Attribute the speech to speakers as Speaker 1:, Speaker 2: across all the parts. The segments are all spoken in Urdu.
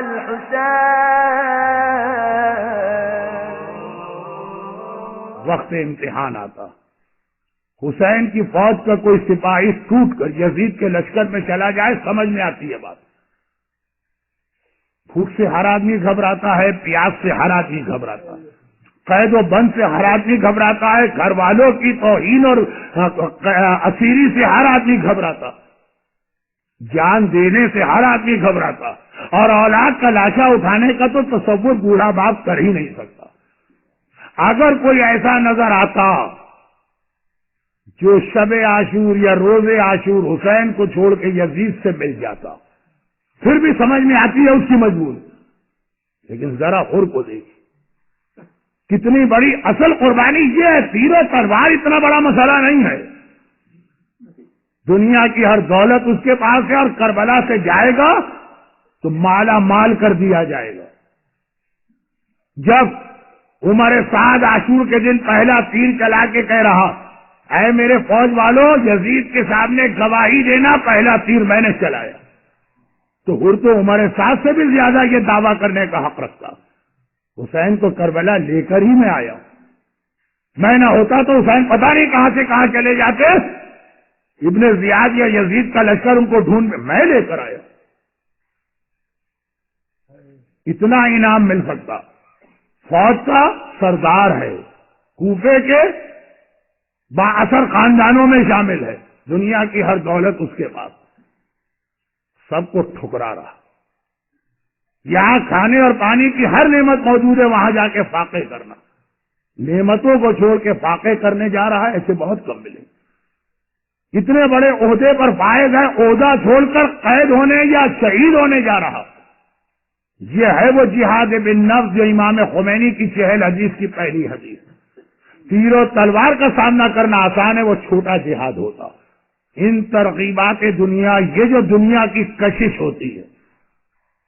Speaker 1: الحسين وقت امتحان آتا، حسین کی فوج کا کوئی سپاہی ٹوٹ کر یزید کے لشکر میں چلا جائے، سمجھ میں آتی ہے بات۔ بھوک سے ہر آدمی گھبراتا ہے، پیاس سے ہر آدمی گھبراتا ہے، قید و بند سے ہر آدمی گھبراتا ہے، گھر والوں کی توہین اور اسیری سے ہر آدمی گھبراتا، جان دینے سے ہر آدمی گھبراتا، اور اولاد کا لاشا اٹھانے کا تو تصور بوڑھا باپ کر ہی نہیں سکتا۔ اگر کوئی ایسا نظر آتا جو شب عاشور یا روز عاشور حسین کو چھوڑ کے یزید سے مل جاتا، پھر بھی سمجھ میں آتی ہے اس کی مجبوری، لیکن ذرا اور کو دیکھیں کتنی بڑی اصل قربانی یہ ہے۔ تیر و تلوار اتنا بڑا مسئلہ نہیں ہے، دنیا کی ہر دولت اس کے پاس ہے، اور کربلا سے جائے گا تو مالا مال کر دیا جائے گا۔ جب عمر سعد عاشور کے دن پہلا تیر چلا کے کہہ رہا، اے میرے فوج والوں، یزید کے سامنے گواہی دینا، پہلا تیر میں نے چلایا، تو عمر سعد سے بھی زیادہ یہ دعویٰ کرنے کا حق رکھتا، حسین کو کربلا لے کر ہی میں آیا ہوں، میں نہ ہوتا تو حسین پتہ نہیں کہاں سے کہاں چلے جاتے، ابن زیاد یا یزید کا لشکر ان کو ڈھونڈ میں لے کر آیا۔ اتنا انعام مل سکتا، فوج کا سردار ہے، کوفے کے با اثر خاندانوں میں شامل ہے، دنیا کی ہر دولت اس کے پاس، سب کو ٹھکرا رہا، یہاں کھانے اور پانی کی ہر نعمت موجود ہے، وہاں جا کے فاقے کرنا، نعمتوں کو چھوڑ کے فاقے کرنے جا رہا ہے، ایسے بہت کم ملے۔ اتنے بڑے عہدے پر فائز ہے، عہدہ چھوڑ کر قید ہونے یا شہید ہونے جا رہا، یہ ہے وہ جہاد بالنفس جو امام خمینی کی 40 حدیث کی پہلی حدیث۔ تیر و تلوار کا سامنا کرنا آسان ہے، وہ چھوٹا جہاد ہوتا۔ ان ترغیبات دنیا، یہ جو دنیا کی کشش ہوتی ہے،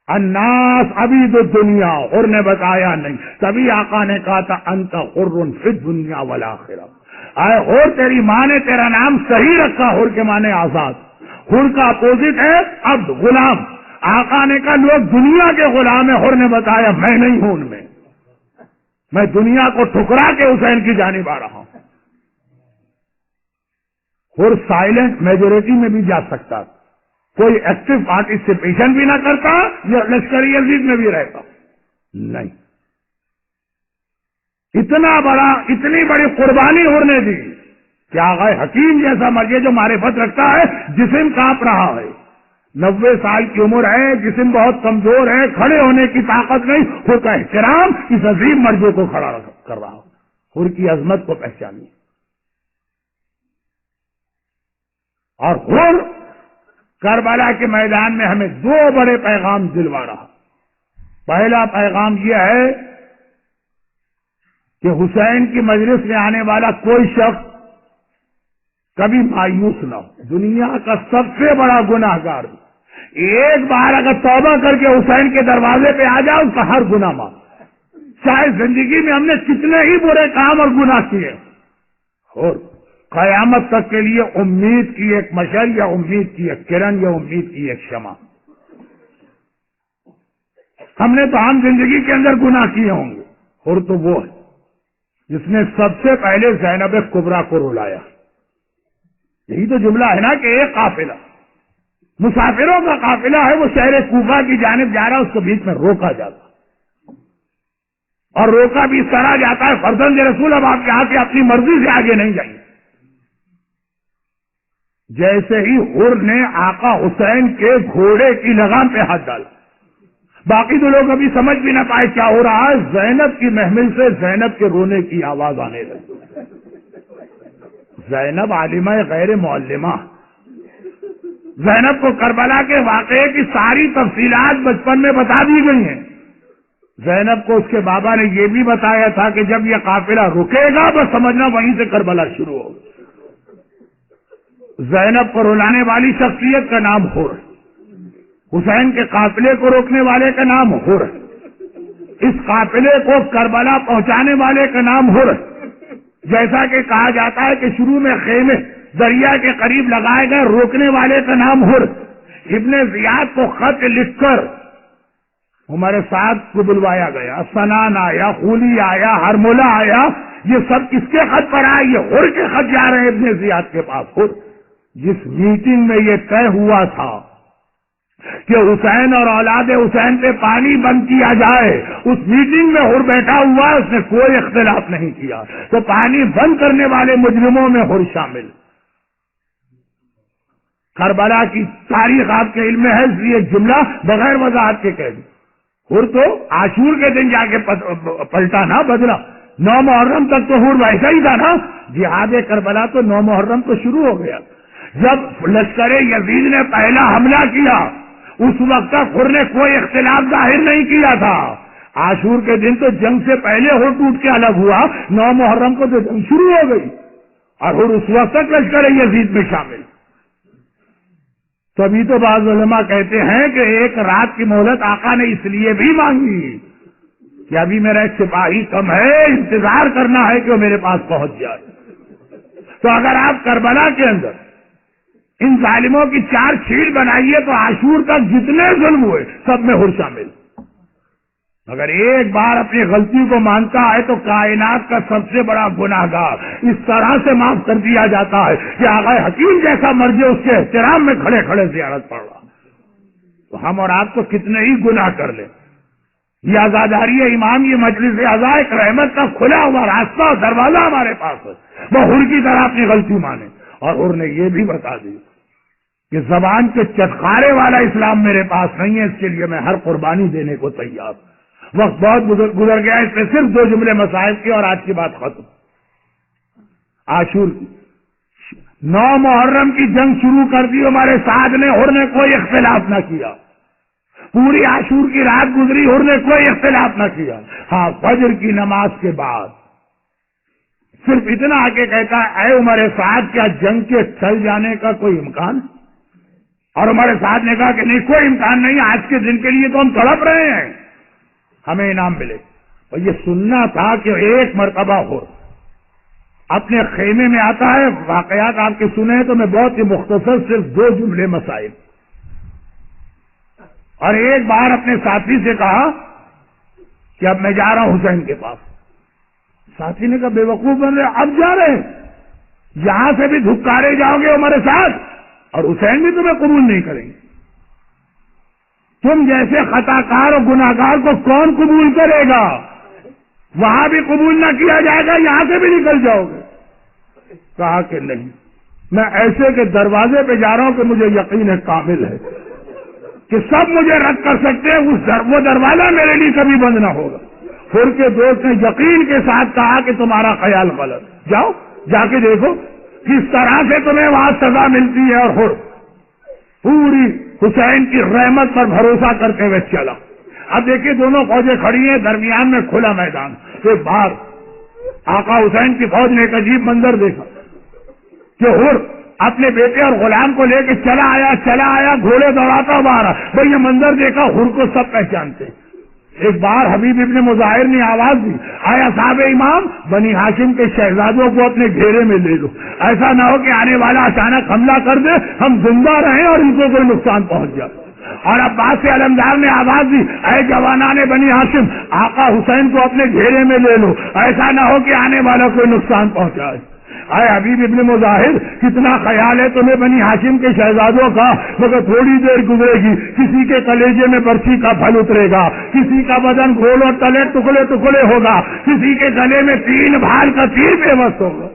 Speaker 1: الناس عبید الدنیا، اور نے بتایا نہیں، تبھی آقا نے کہا تھا انت حر فی الدنیا والآخرہ، اے حر تیری ماں نے تیرا نام صحیح رکھا، حر کے معنی آزاد، حر کا اپوزٹ ہے عبد، غلام۔ آقا نے کہا لوگ دنیا کے غلام ہیں، حر نے بتایا میں نہیں ہوں ان میں، میں دنیا کو ٹھکرا کے حسین کی جانب آ رہا ہوں۔ حر سائلنٹ میجورٹی میں بھی جا سکتا، کوئی ایکٹیو پارٹیسپیشن بھی نہ کرتا، یا لشکری یزید میں بھی رہتا نہیں۔ اتنی بڑی قربانی حر نے دی کہ آغا حکیم جیسا مرجع جو معرفت رکھتا ہے، جسم کانپ رہا ہے، 90 سال کی عمر ہے، جسم بہت کمزور ہے، کھڑے ہونے کی طاقت نہیں، حر کا احترام اس عظیم مرجع کو کھڑا کر رہا، حر کی عظمت کو پہچانی۔ اور حر کربلا کے میدان میں ہمیں 2 بڑے پیغام دلوا رہا۔ پہلا پیغام یہ ہے کہ حسین کی مجلس میں آنے والا کوئی شخص کبھی مایوس نہ ہو، دنیا کا سب سے بڑا گناہ گار ایک بار اگر توبہ کر کے حسین کے دروازے پہ آ جائے، اس کا ہر گناہ معاف، چاہے زندگی میں ہم نے کتنے ہی برے کام اور گناہ کیے، اور قیامت تک کے لیے امید کی ایک مشعل، یا امید کی ایک کرن، یا امید کی ایک شمع۔ ہم نے تو عام زندگی کے اندر گناہ کیے ہوں گے، اور تو وہ ہے جس نے سب سے پہلے زینب کبریٰ کو رلایا۔ یہی تو جملہ ہے نا کہ ایک قافلہ، مسافروں کا قافلہ ہے، وہ شہر کوفہ کی جانب جا رہا ہے، اس کو بیچ میں روکا جاتا، اور روکا بھی اس طرح جاتا ہے فرزند رسول اب آپ یہاں سے اپنی مرضی سے آگے نہیں جائیں۔ جیسے ہی حر نے آقا حسین کے گھوڑے کی لگام پہ ہاتھ ڈالا، باقی تو لوگ ابھی سمجھ بھی نہ پائے کیا ہو رہا ہے، زینب کی محمل سے زینب کے رونے کی آواز آنے لگی۔ زینب عالمہ غیر معلمہ، زینب کو کربلا کے واقعے کی ساری تفصیلات بچپن میں بتا دی گئی ہیں۔ زینب کو اس کے بابا نے یہ بھی بتایا تھا کہ جب یہ قافلہ رکے گا بس سمجھنا وہیں سے کربلا شروع ہوگا۔ زینب کو رلانے والی شخصیت کا نام حر، حسین کے قافلے کو روکنے والے کا نام حر، اس قافلے کو کربلا پہنچانے والے کا نام حر۔ جیسا کہ کہا جاتا ہے کہ شروع میں خیمے دریا کے قریب لگائے گئے، روکنے والے کا نام حر۔ ابن زیاد کو خط لکھ کر ہمارے ساتھ کو بلوایا گیا، سنان آیا، خولی آیا، ہرمولا آیا، یہ سب کس کے خط پر آئے؟ یہ حر کے خط جا رہے ہیں ابن زیاد کے پاس. حر جس میٹنگ میں یہ طے ہوا تھا کہ حسین اور اولاد حسین پہ پانی بند کیا جائے، اس میٹنگ میں حر بیٹھا ہوا ہے، اس نے کوئی اختلاف نہیں کیا. تو پانی بند کرنے والے مجرموں میں حر شامل. کربلا کی تاریخ آپ کے علم میں ہے، اس لیے جملہ بغیر وضاحت کے کہہ دوں. حر تو عاشور کے دن جا کے پلٹا نا، بدلا. 9 محرم تک تو حر ویسا ہی تھا نا. جہاد کربلا تو 9 محرم تو شروع ہو گیا. جب لشکر یزید نے پہلا حملہ کیا اس وقت تک حر نے کوئی اختلاف ظاہر نہیں کیا تھا. عاشور کے دن تو جنگ سے پہلے حر ٹوٹ کے الگ ہوا، 9 محرم کو تو جنگ شروع ہو گئی اور حر اس وقت تک لشکر یزید میں شامل. تبھی تو بعض علماء کہتے ہیں کہ ایک رات کی مہلت آقا نے اس لیے بھی مانگی کہ ابھی میرا ایک سپاہی کم ہے، انتظار کرنا ہے کہ وہ میرے پاس پہنچ جائے. تو اگر آپ کربلا کے اندر ان ظالموں کی 4 چھیل بنائیے تو عاشور تک جتنے ظلم ہوئے سب میں حر شامل. اگر ایک بار اپنی غلطی کو مانتا ہے تو کائنات کا سب سے بڑا گناہگار اس طرح سے معاف کر دیا جاتا ہے کہ آقا حکیم جیسا مرضی اس کے احترام میں کھڑے کھڑے زیارت پڑ رہا. تو ہم اور آپ تو کتنے ہی گناہ کر لیں. یہ آزاداری امام، یہ مجلس اعضاء ایک رحمت کا کھلا ہوا راستہ اور دروازہ ہمارے پاس ہے. وہ حر کی طرح اپنی غلطی مانے. اور حر نے یہ بھی بتا دی کہ زبان کے چٹکارے والا اسلام میرے پاس نہیں ہے، اس کے لیے میں ہر قربانی دینے کو تیار ہوں. وقت بہت گزر گیا، اس میں صرف 2 جملے مسائل کی اور آج کی بات ختم. عاشور کی 9 محرم کی جنگ شروع کر دی ہمارے ساتھ نے، حر نے کوئی اختلاف نہ کیا. پوری عاشور کی رات گزری، حر نے کوئی اختلاف نہ کیا. ہاں، فجر کی نماز کے بعد صرف اتنا آ کے کہتا ہے، اے ہمارے ساتھ کیا جنگ کے چل جانے کا کوئی امکان؟ اور ہمارے ساتھ نے کہا کہ نہیں، کوئی امکان نہیں، آج کے دن کے لیے تو ہم تڑپ رہے ہیں، ہمیں انعام ملے. اور یہ سننا تھا کہ ایک مرتبہ ہو اپنے خیمے میں آتا ہے. واقعات آپ کے سنے تو میں بہت ہی مختصر صرف 2 جملے مسائل. اور ایک بار اپنے ساتھی سے کہا کہ اب میں جا رہا ہوں حسین کے پاس. ساتھی نے کہا بے وقوف بن رہے، اب جا رہے ہیں؟ یہاں سے بھی دھکارے جاؤ گے ہمارے ساتھ اور حسین بھی تمہیں قبول نہیں کریں گے. تم جیسے خطا کار اور گناہگار کو کون قبول کرے گا؟ وہاں بھی قبول نہ کیا جائے گا، یہاں سے بھی نکل جاؤ گے. کہا کہ نہیں، میں ایسے کے دروازے پہ جا رہا ہوں کہ مجھے یقین کامل ہے کہ سب مجھے رد کر سکتے ہیں، وہ دروازہ میرے لیے کبھی بند نہ ہوگا. حر کے دوست نے یقین کے ساتھ کہا کہ تمہارا خیال غلط، جاؤ جا کے دیکھو کس طرح سے تمہیں وہاں سزا ملتی ہے. اور حر پوری حسین کی رحمت پر بھروسہ کرتے ہوئے چلا. اب دیکھیے دونوں فوجیں کھڑی ہیں، درمیان میں کھلا میدان. تو باہر آقا حسین کی فوج نے ایک عجیب منظر دیکھا کہ حر اپنے بیٹے اور غلام کو لے کے چلا آیا گھوڑے دوڑاتا باہر. بھائی یہ منظر دیکھا، حر کو سب پہچانتے. ایک بار حبیب ابن مظاہر نے آواز دی، آیا صاحب امام، بنی ہاشم کے شہزادوں کو اپنے گھیرے میں لے لو، ایسا نہ ہو کہ آنے والا اچانک حملہ کر دے، ہم زندہ رہیں اور ان کو کوئی نقصان پہنچ جائے. اور عباس علمدار نے آواز دی، اے جوانان بنی ہاشم، آقا حسین کو اپنے گھیرے میں لے لو، ایسا نہ ہو کہ آنے والا کوئی نقصان پہنچائے. اے حبیب ابن مظاہر، کتنا خیال ہے تمہیں بنی ہاشم کے شہزادوں کا، مگر تھوڑی دیر گزرے گی، کسی کے کلیجے میں برچھی کا پھل اترے گا، کسی کا بدن گھول اور تلے ٹکڑے ٹکڑے ہوگا، کسی کے گلے میں 3 بھال کا تیر بے بس ہوگا.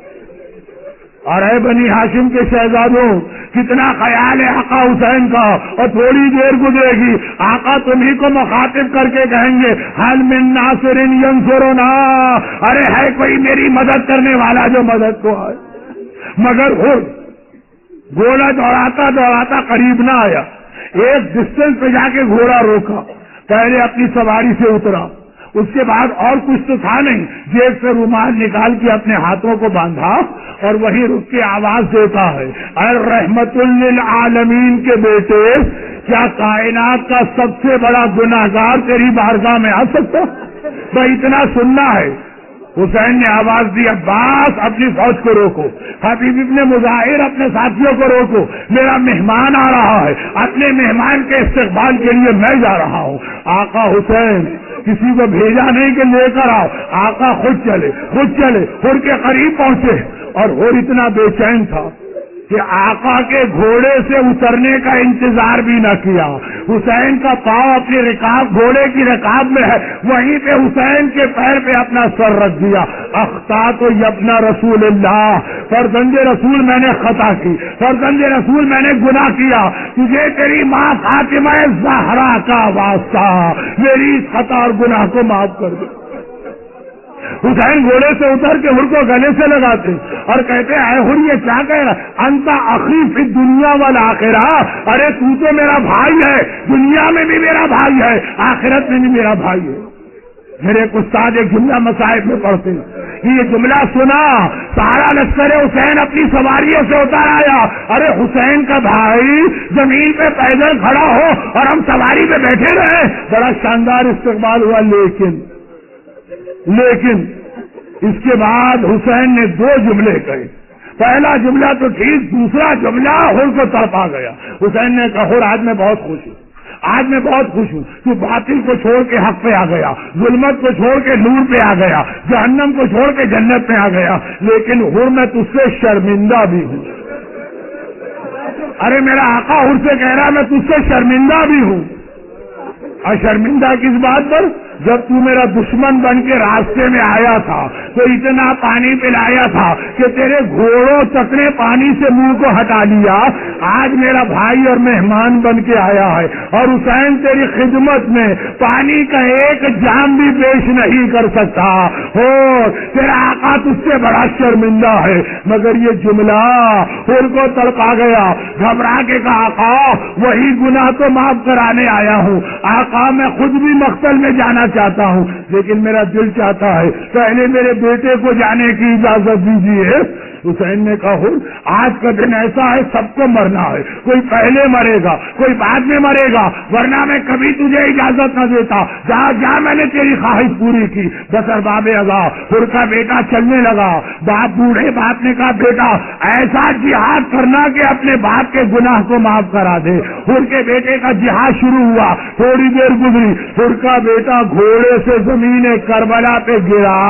Speaker 1: اور اے بنی ہاشم کے شہزادوں، کتنا خیال ہے آقا حسین کا، اور تھوڑی دیر گزرے گی آقا تمہیں کو مخاطب کر کے کہیں گے، حل من ناصر ینصرنا، ارے ہے کوئی میری مدد کرنے والا جو مدد کو آئے. مگر حر گھوڑا دوڑاتا دوڑاتا قریب نہ آیا، ایک ڈسٹینس پہ جا کے گھوڑا روکا، پہلے اپنی سواری سے اترا، اس کے بعد اور کچھ تو تھا نہیں، جیب سے رومال نکال کے اپنے ہاتھوں کو باندھا اور وہی رک کے آواز دیتا ہے، اے رحمت للعالمین کے بیٹے، کیا کائنات کا سب سے بڑا گناہگار تیری بارگاہ میں آ سکتا؟ بھائی اتنا سننا ہے. حسین نے آواز دی عباس اپنی فوج کو روکو، حبیب ابن مظاہر اپنے ساتھیوں کو روکو، میرا مہمان آ رہا ہے، اپنے مہمان کے استقبال کے لیے میں جا رہا ہوں۔ آقا حسین کسی کو بھیجا نہیں کہ لے کر آؤ، آقا خود چلے حر کے قریب پہنچے، اور حر اتنا بے چین تھا کہ آقا کے گھوڑے سے اترنے کا انتظار بھی نہ کیا۔ حسین کا پاؤں اپنی رکاب گھوڑے کی رکاب میں ہے، وہیں پہ حسین کے پیر پہ اپنا سر رکھ دیا۔ اخطأت یابن رسول اللہ، فرزند رسول میں نے خطا کی، فرزند رسول میں نے گناہ کیا، تجھے تیری ماں فاطمہ زہرا کا واسطہ میری اس خطا اور گناہ کو معاف کر دے۔ حسین گھوڑے سے اتر کے حر کو گلے سے لگاتے اور کہتے اے حر یہ کیا کہہ رہا، انت اخی فی الدنیا والآخرہ، ارے تو تو میرا بھائی ہے، دنیا میں بھی میرا بھائی ہے، آخرت میں بھی میرا بھائی ہے۔ میرے ایک استاد ایک جملہ مصائب میں پڑھتے ہیں، یہ جملہ سنا، سارا لشکر حسین اپنی سواریوں سے اتر آیا، ارے حسین کا بھائی زمین پہ پیدل کھڑا ہو اور ہم سواری پہ بیٹھے رہے، بڑا شاندار استقبال ہوا۔ لیکن اس کے بعد حسین نے دو جملے کہے، پہلا جملہ تو ٹھیک، دوسرا جملہ حر کو تڑپا گیا۔ حسین نے کہا حر آج میں بہت خوش ہوں، آج میں بہت خوش ہوں، تو باطل کو چھوڑ کے حق پہ آ گیا، ظلمت کو چھوڑ کے نور پہ آ گیا، جہنم کو چھوڑ کے جنت پہ آ گیا، لیکن حر میں تجھ سے شرمندہ بھی ہوں۔ ارے میرا آقا حر سے کہہ رہا میں تجھ سے شرمندہ بھی ہوں۔ اور شرمندہ کس بات پر؟ جب تو میرا دشمن بن کے راستے میں آیا تھا تو اتنا پانی پلایا تھا کہ تیرے گھوڑوں تک نے پانی سے منہ کو ہٹا لیا، آج میرا بھائی اور مہمان بن کے آیا ہے اور حسین تیری خدمت میں پانی کا ایک جام بھی پیش نہیں کر سکتا، اور تیرا آقا تجھ سے بڑا شرمندہ ہے۔ مگر یہ جملہ ان کو تڑپا گیا، گھبرا کے کہا آقا وہی گناہ تو معاف کرانے آیا ہوں، آقا میں خود بھی مقتل میں جانا چاہتا ہوں، لیکن میرا دل چاہتا ہے پہلے میرے بیٹے کو جانے کی اجازت دیجیے۔ حسین نے کہا آج کا دن ایسا ہے سب کو مرنا ہے، کوئی پہلے مرے گا کوئی بعد میں مرے گا، ورنہ میں کبھی تجھے اجازت نہ دیتا، جا جا میں نے تیری خواہش پوری کی۔ بسر باب اغا حر کا بیٹا چلنے لگا، باپ بوڑھے باپ نے کہا بیٹا ایسا جہاد کرنا کہ اپنے باپ کے گناہ کو معاف کرا دے۔ حر کے بیٹے کا جہاد شروع ہوا، تھوڑی دیر گزری، حر کا بیٹا گھوڑے سے زمین کربلا پہ گرا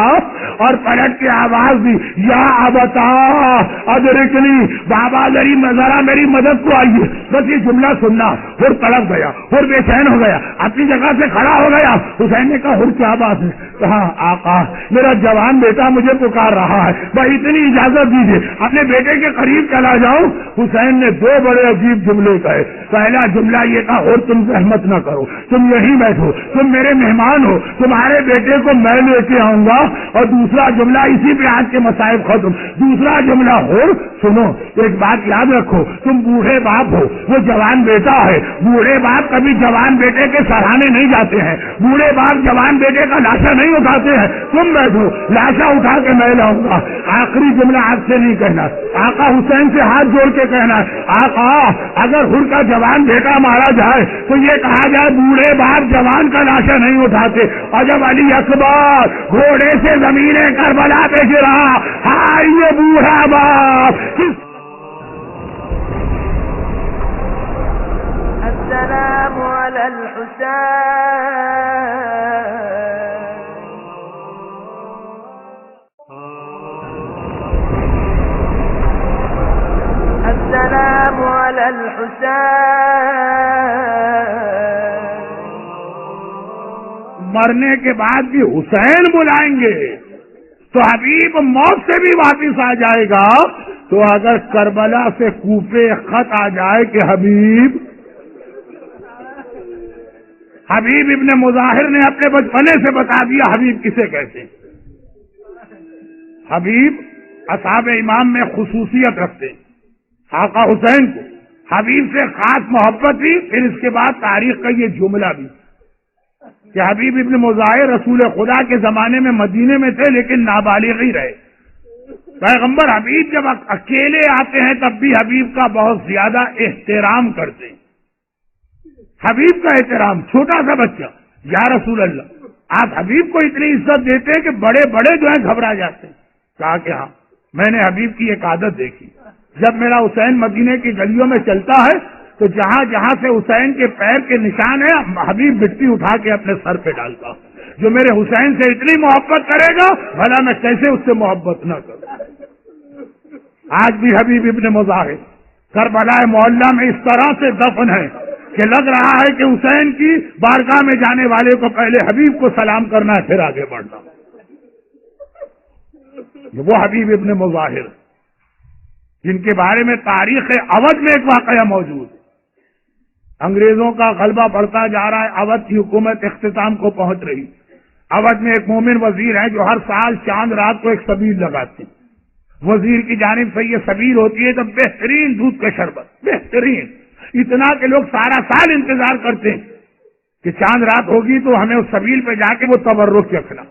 Speaker 1: اور پلٹ کے آواز دی یا ابتا ادرکنی، بابا ذرا میری مدد کو آئیے۔ بس یہ جملہ سننا حر تڑپ گیا، حر بے چین ہو گیا، اپنی جگہ سے کھڑا ہو گیا۔ حسین نے کہا حر کیا بات ہے؟ کہا آقا میرا جوان بیٹا مجھے پکار رہا ہے، بھائی اتنی اجازت دیجیے اپنے بیٹے کے قریب چلا جاؤں۔ حسین نے دو بڑے عجیب جملے کہے، پہلا جملہ یہ کہا حر تم زحمت نہ کرو، تم یہیں بیٹھو، تم میرے مہمان ہو، تمہارے بیٹے کو میں لے کے آؤں گا۔ اور دوسرا جملہ اسی پہ آج کے مصائب ختم، دوسرا جملہ حر سنو ایک بات یاد رکھو، تم بوڑھے باپ ہو، وہ جوان بیٹا ہے، بوڑھے باپ کبھی جوان بیٹے کے سراہنے نہیں جاتے ہیں، بوڑھے باپ جوان بیٹے کا لاشا نہیں اٹھاتے ہیں، تم بیٹھو لاشا اٹھا کے میں لاؤں گا۔ آخری جملہ آج سے نہیں کہنا، آقا حسین سے ہاتھ جوڑ کے کہنا آقا اگر حر کا جوان بیٹا مارا جائے تو یہ کہا جائے بوڑھے باپ جوان کا لاشا نہیں اٹھاتے، اور جب علی اکبر گھوڑے سے زمین کربلا پہ گرا ہائے یہ بوڑھا باپ۔
Speaker 2: السلام علی الحسین السلام علی الحسین۔
Speaker 1: مرنے کے بعد بھی حسین بلائیں گے تو حبیب موت سے بھی واپس آ جائے گا۔ تو اگر کربلا سے کوفے خط آ جائے کہ حبیب ابن مظاہر نے اپنے بچپنے سے بتا دیا حبیب کسے کہتے ہیں، حبیب اصحاب امام میں خصوصیت رکھتے ہیں، آقا حسین کو حبیب سے خاص محبت بھی، پھر اس کے بعد تاریخ کا یہ جملہ بھی کہ حبیب ابن مظاہر رسول خدا کے زمانے میں مدینے میں تھے لیکن نابالغ ہی رہے۔ پیغمبر حبیب جب اکیلے آتے ہیں تب بھی حبیب کا بہت زیادہ احترام کرتے ہیں۔ حبیب کا احترام، چھوٹا سا بچہ یا رسول اللہ آپ حبیب کو اتنی عزت دیتے ہیں کہ بڑے بڑے جو ہیں گھبرا جاتے ہیں. کہا کہ ہاں میں نے حبیب کی ایک عادت دیکھی, جب میرا حسین مدینے کی گلیوں میں چلتا ہے تو جہاں جہاں سے حسین کے پیر کے نشان ہیں حبیب مٹی اٹھا کے اپنے سر پہ ڈالتا. جو میرے حسین سے اتنی محبت کرے گا بھلا میں کیسے اس سے محبت نہ کروں. آج بھی حبیب ابن مظاہر کربلا معلیٰ میں اس طرح سے دفن ہے کہ لگ رہا ہے کہ حسین کی بارگاہ میں جانے والے کو پہلے حبیب کو سلام کرنا ہے پھر آگے بڑھنا. وہ حبیب ابن مظاہر جن کے بارے میں تاریخ اودھ میں ایک واقعہ موجود ہے. انگریزوں کا غلبہ بڑھتا جا رہا ہے, اودھ کی حکومت اختتام کو پہنچ رہی. اودھ میں ایک مومن وزیر ہیں جو ہر سال چاند رات کو ایک سبیل لگاتے ہیں. وزیر کی جانب سے یہ سبیل ہوتی ہے تو بہترین دودھ کا شربت, بہترین, اتنا کہ لوگ سارا سال انتظار کرتے ہیں کہ چاند رات ہوگی تو ہمیں اس سبیل پہ جا کے وہ تبرک رکھنا,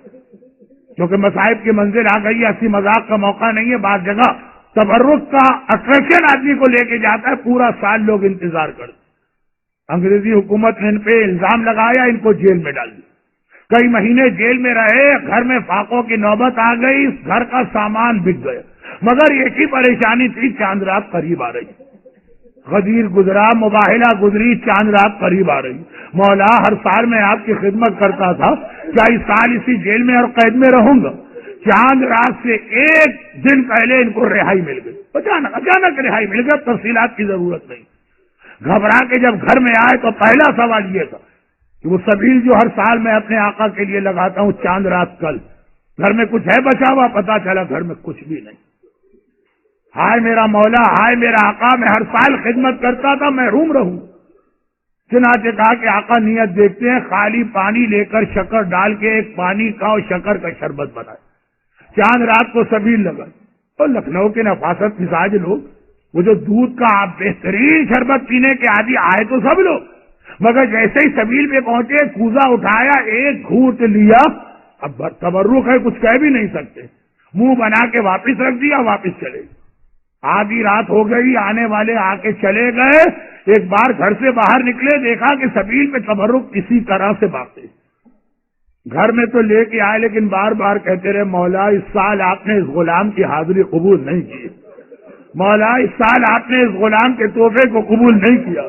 Speaker 1: کیونکہ مصائب کی منزل آ گئی ہے, ہنسی مذاق کا موقع نہیں ہے. بعض جگہ تبرک کا اٹریکشن آدمی کو لے کے جاتا ہے, پورا سال لوگ انتظار کرتے. انگریزی حکومت نے ان پہ الزام لگایا, ان کو جیل میں ڈال دیا. کئی مہینے جیل میں رہے, گھر میں فاقوں کی نوبت آ گئی, گھر کا سامان بک گیا, مگر ایک ہی پریشانی تھی, چاند رات قریب آ رہی. غدیر گزرا, مباہلہ گزری, چاند رات قریب آ رہی. مولا ہر سال میں آپ کی خدمت کرتا تھا, کیا اس سال اسی جیل میں اور قید میں رہوں گا؟ چاند رات سے ایک دن پہلے ان کو رہائی مل گئی, اچانک رہائی مل گئی, تفصیلات کی ضرورت نہیں. گھبرا کے جب گھر میں آئے تو پہلا سوال یہ تھا کہ وہ سبیل جو ہر سال میں اپنے آقا کے لیے لگاتا ہوں, چاند رات کل گھر میں کچھ ہے بچا ہوا؟ پتا چلا گھر میں کچھ بھی نہیں. ہائے میرا مولا, ہائے میرا آقا, میں ہر سال خدمت کرتا تھا, محروم رہوں. چنانچہ کہا کہ آقا نیت دیکھتے ہیں, خالی پانی لے کر شکر ڈال کے ایک پانی کا اور شکر کا شربت بنائے. چاند رات کو سبیل لگا. اور لکھنؤ کے نفاست مزاج لوگ, وہ جو دودھ کا بہترین شربت پینے کے عادی آئے تو سب لوگ, مگر جیسے ہی سبیل پہ پہنچے کوزہ اٹھایا, ایک گھونٹ لیا, اب تبرک ہے کچھ کہہ بھی نہیں سکتے, منہ بنا کے واپس رکھ دیا, واپس چلے. آدھی رات ہو گئی, آنے والے آ کے چلے گئے. ایک بار گھر سے باہر نکلے, دیکھا کہ سبیل پہ تبرک کسی طرح سے باقی. گھر میں تو لے کے آئے, لیکن بار بار کہتے رہے مولا اس سال آپ نے اس غلام کی حاضری قبول نہیں کی, مولا اس سال آپ نے اس غلام کے تحفے کو قبول نہیں کیا.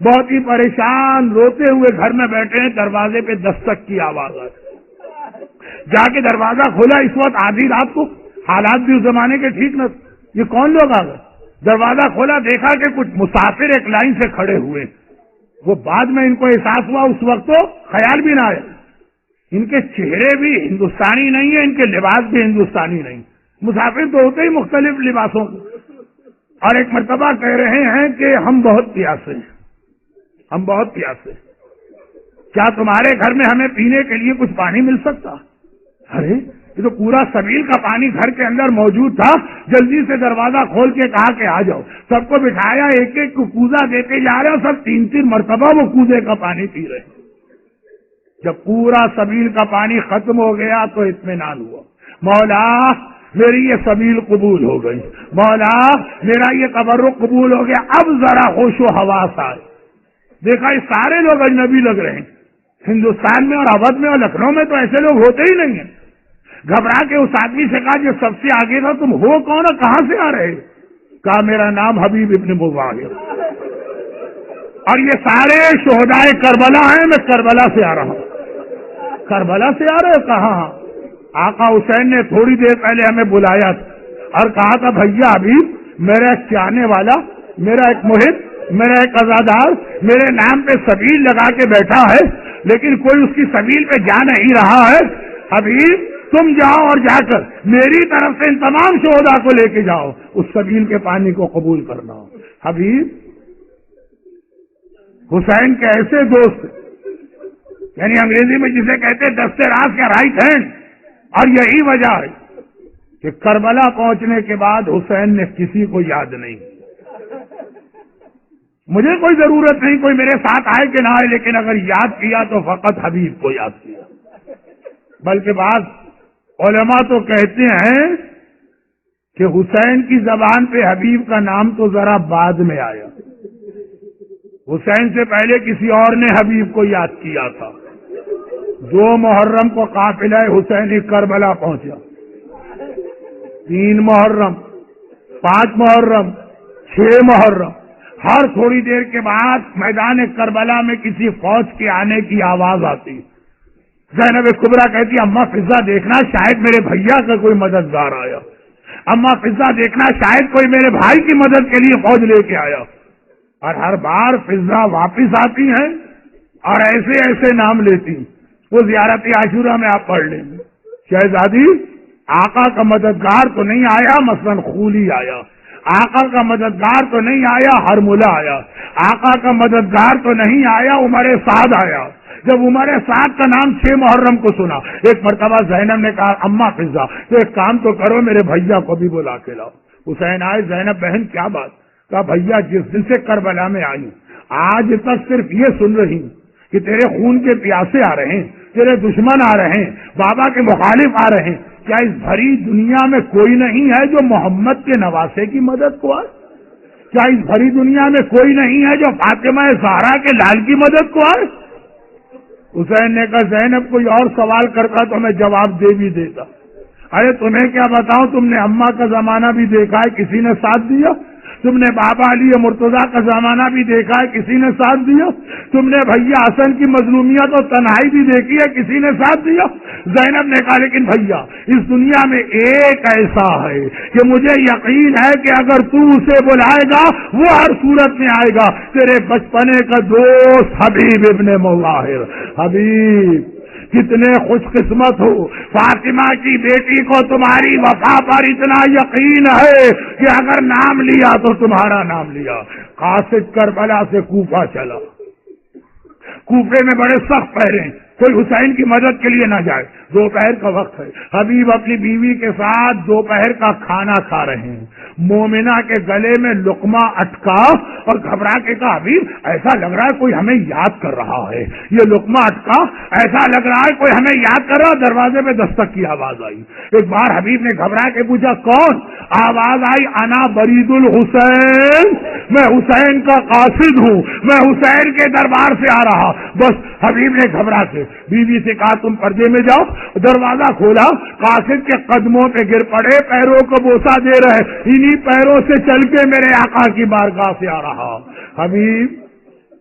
Speaker 1: بہت ہی پریشان روتے ہوئے گھر میں بیٹھے ہیں, دروازے پہ دستک کی آواز آئی. جا کے دروازہ کھولا, اس وقت آدھی رات کو, حالات بھی اس زمانے کے ٹھیک نہ, یہ کون لوگ آ گئے؟ دروازہ کھولا, دیکھا کہ کچھ مسافر ایک لائن سے کھڑے ہوئے. وہ بعد میں ان کو احساس ہوا, اس وقت تو خیال بھی نہ آیا. ان کے چہرے بھی ہندوستانی نہیں ہیں, ان کے لباس بھی ہندوستانی نہیں. مسافر تو ہوتے ہی مختلف لباسوں کے. اور ایک مرتبہ کہہ رہے ہیں کہ ہم بہت پیاسے ہیں, ہم بہت پیاسے, کیا تمہارے گھر میں ہمیں پینے کے لیے کچھ پانی مل سکتا؟ ارے یہ تو پورا سبیل کا پانی گھر کے اندر موجود تھا. جلدی سے دروازہ کھول کے کہا کہ آ جاؤ. سب کو بٹھایا, ایک ایک کو کوزہ دیتے جا رہے, اور سب 3 مرتبہ وہ کوزے کا پانی پی رہے. جب پورا سبیل کا پانی ختم ہو گیا تو اطمینان ہوا, مولا میری یہ سبیل قبول ہو گئی, مولا میرا یہ تبرک قبول ہو گیا, اب ذرا ہوش و حواس آئے. دیکھا یہ سارے لوگ اجنبی لگ رہے ہیں. ہندوستان میں اور اودھ میں اور لکھنؤ میں تو ایسے لوگ ہوتے ہی نہیں ہیں. گھبرا کے اس آدمی سے کہا جو سب سے آگے تھا, تم ہو کون, کہاں سے آ رہے؟ کہا میرا نام حبیب ابن مظاہر, اور یہ سارے شہدائے کربلا ہیں, میں کربلا سے آ رہا ہوں. کربلا سے آ رہے؟ کہاں. آقا حسین نے تھوڑی دیر پہلے ہمیں بلایا تھا اور کہا تھا بھیا حبیب میرا ایک چاہنے والا, میرا ایک محب, میرا ایک عزادار میرے نام پہ سبیل لگا کے بیٹھا ہے, لیکن کوئی اس کی سبیل پہ جا نہیں رہا ہے. حبیب تم جاؤ اور جا کر میری طرف سے ان تمام شہداء کو لے کے جاؤ, اس سبیل کے پانی کو قبول کرنا. حبیب حسین کے ایسے دوست, یعنی انگریزی میں جسے کہتے دستے راز کا رائٹ ہینڈ, اور یہی وجہ ہے کہ کربلا پہنچنے کے بعد حسین نے کسی کو یاد نہیں. مجھے کوئی ضرورت نہیں کوئی میرے ساتھ آئے کہ نہ آئے, لیکن اگر یاد کیا تو فقط حبیب کو یاد کیا. بلکہ بعض علماء تو کہتے ہیں کہ حسین کی زبان پہ حبیب کا نام تو ذرا بعد میں آیا, حسین سے پہلے کسی اور نے حبیب کو یاد کیا تھا. 2 محرم کو قافلہ حسینی کربلا پہنچا، 3 محرم، 5 محرم، 6 محرم، ہر تھوڑی دیر کے بعد میدان کربلا میں کسی فوج کے آنے کی آواز آتی۔ زینب کبریٰ کہتی اماں فضا دیکھنا شاید میرے بھیا کا کوئی مددگار آیا، اماں فضا دیکھنا شاید کوئی میرے بھائی کی مدد کے لیے فوج لے کے آیا۔ اور ہر بار فضا واپس آتی ہیں اور ایسے ایسے نام لیتی، وہ زیارت عاشورہ میں آپ پڑھ لیں گے، شہزادی آقا کا مددگار تو نہیں آیا، مثلاً خولی آیا، آقا کا مددگار تو نہیں آیا، ہرملہ آیا، آقا کا مددگار تو نہیں آیا، عمر سعد آیا۔ جب عمر سعد کا نام 6 محرم کو سنا، ایک مرتبہ زینب نے کہا اماں فضا تو ایک کام تو کرو، میرے بھیا کو بھی بلا کے لاؤ۔ حسین آئے، زینب بہن کیا بات؟ کہا بھیا جس دن سے کربلا میں آئی آج تک صرف یہ سن رہی ہوں کہ تیرے خون کے پیاسے آ رہے ہیں، تیرے دشمن آ رہے ہیں، بابا کے مخالف آ رہے ہیں، کیا اس بھری دنیا میں کوئی نہیں ہے جو محمد کے نواسے کی مدد کو آئے؟ کیا اس بھری دنیا میں کوئی نہیں ہے جو فاطمہ زہرا کے لال کی مدد کو آئے؟ حسین نے کہا زینب کوئی اور سوال کرتا تو میں جواب دے بھی دیتا، ارے تمہیں کیا بتاؤں، تم نے اماں کا زمانہ بھی دیکھا ہے، کسی نے ساتھ دیا؟ تم نے بابا علی مرتضیٰ کا زمانہ بھی دیکھا ہے، کسی نے ساتھ دیا؟ تم نے بھیا حسن کی مظلومیت اور تنہائی بھی دیکھی ہے، کسی نے ساتھ دیا؟ زینب نے کہا لیکن بھیا اس دنیا میں ایک ایسا ہے کہ مجھے یقین ہے کہ اگر تو اسے بلائے گا وہ ہر صورت میں آئے گا، تیرے بچپنے کا دوست حبیب ابن مظاہر۔ حبیب کتنے خوش قسمت ہو، فاطمہ کی بیٹی کو تمہاری وفا پر اتنا یقین ہے کہ اگر نام لیا تو تمہارا نام لیا۔ قاصد کربلا سے کوفہ چلا، کوفے میں بڑے سخت پہرے، کوئی حسین کی مدد کے لیے نہ جائے، دوپہر کا وقت ہے، حبیب اپنی بیوی کے ساتھ دوپہر کا کھانا کھا رہے ہیں، مومنہ کے گلے میں لقمہ اٹکا اور گھبرا کے کہا حبیب ایسا لگ رہا ہے کوئی ہمیں یاد کر رہا ہے، یہ لقمہ اٹکا ایسا لگ رہا ہے کوئی ہمیں یاد کر رہا۔ دروازے پہ دستک کی آواز آئی، ایک بار حبیب نے گھبرا کے پوچھا کون؟ آواز آئی انا برید الحسین، میں حسین کا قاصد ہوں، میں حسین کے دربار سے آ رہا۔ بس حبیب نے گھبرا کے بیوی سے کہا تم پردے میں جاؤ، دروازہ کھولا، قاصد کے قدموں پہ گر پڑے، پیروں کو بوسہ دے رہے، انہی پیروں سے چل کے میرے آقا کی بارگاہ سے آ رہا۔ حبیب